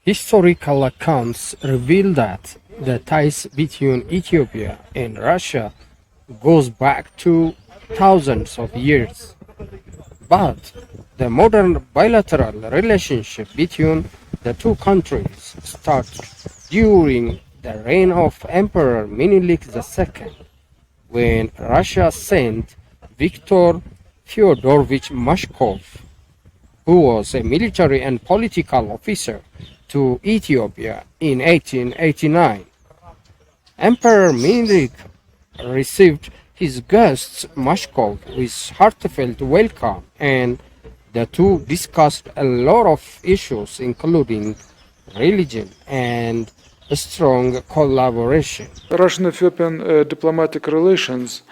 Historical accounts reveal that the ties between Ethiopia and Russia goes back to thousands of years. But the modern bilateral relationship between the two countries started during the reign of Emperor Menelik II, when Russia sent Viktor Fyodorovich Mashkov, who was a military and political officer, to Ethiopia in 1889. Emperor Menelik received his guest Mashkov with heartfelt welcome, and the two discussed a lot of issues, including religion and strong collaboration. Russian-Ethiopian diplomatic relations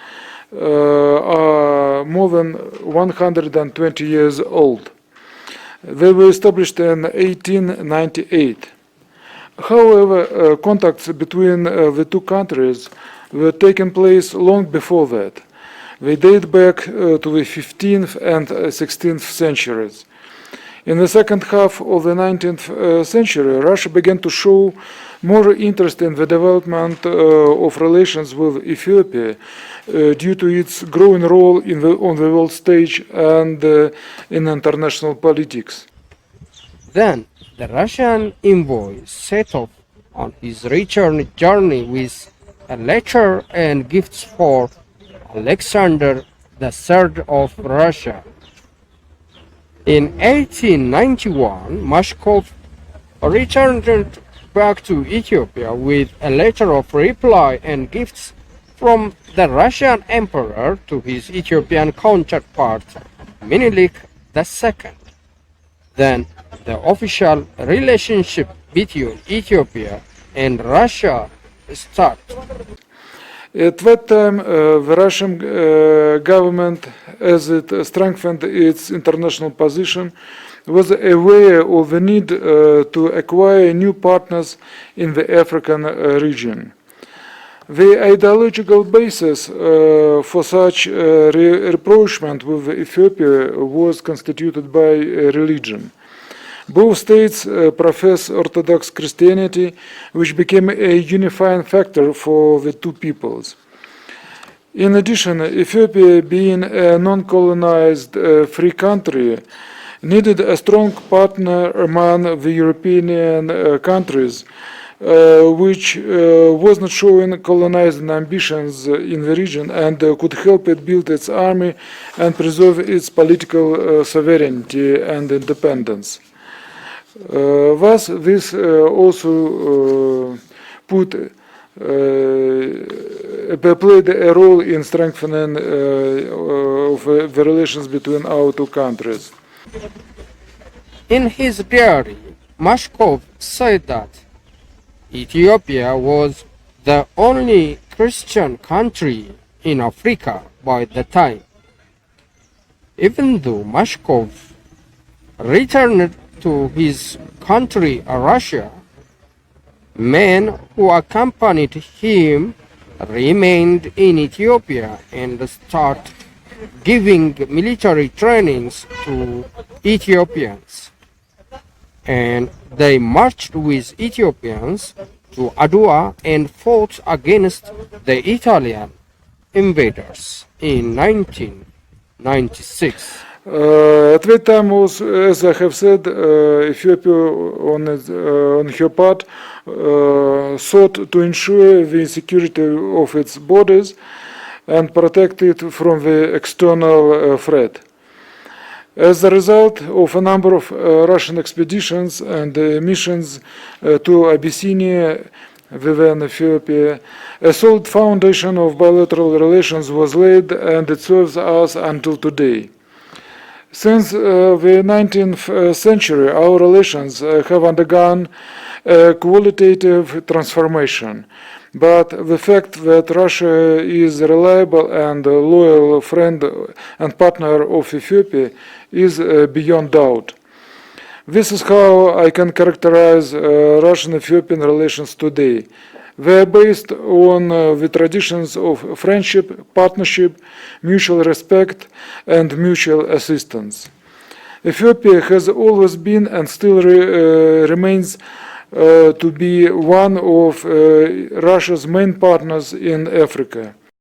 are more than 120 years old. They were established in 1898. However, contacts between the two countries were taking place long before that. They date back to the 15th and 16th centuries. In the second half of the 19th century, Russia began to show more interest in the development of relations with Ethiopia due to its growing role on the world stage and in international politics. Then the Russian envoy set off on his return journey with a letter and gifts for Alexander III of Russia. In 1891, Mashkov returned back to Ethiopia with a letter of reply and gifts from the Russian emperor to his Ethiopian counterpart, Menelik II. Then the official relationship between Ethiopia and Russia started. At that time, the Russian government, as it strengthened its international position, was aware of the need to acquire new partners in the African region. The ideological basis for such rapprochement with Ethiopia was constituted by religion. Both states profess Orthodox Christianity, which became a unifying factor for the two peoples. In addition, Ethiopia, being a non-colonized free country, needed a strong partner among the European countries, which was not showing colonizing ambitions in the region and could help it build its army and preserve its political sovereignty and independence. Thus, this also played a role in strengthening of the relations between our two countries. In his diary, Mashkov said that Ethiopia was the only Christian country in Africa by the time. Even though Mashkov returned to his country, Russia, men who accompanied him remained in Ethiopia and started giving military trainings to Ethiopians. And they marched with Ethiopians to Adua and fought against the Italian invaders in 1996. At that time, as I have said, Ethiopia, on her part, sought to ensure the security of its borders and protect it from the external threat. As a result of a number of Russian expeditions and missions to Abyssinia within Ethiopia, a solid foundation of bilateral relations was laid, and it serves us until today. Since the 19th century, our relations have undergone a qualitative transformation, but the fact that Russia is a reliable and loyal friend and partner of Ethiopia is beyond doubt. This is how I can characterize Russian-Ethiopian relations today. They are based on the traditions of friendship, partnership, mutual respect, and mutual assistance. Ethiopia has always been and still remains to be one of Russia's main partners in Africa.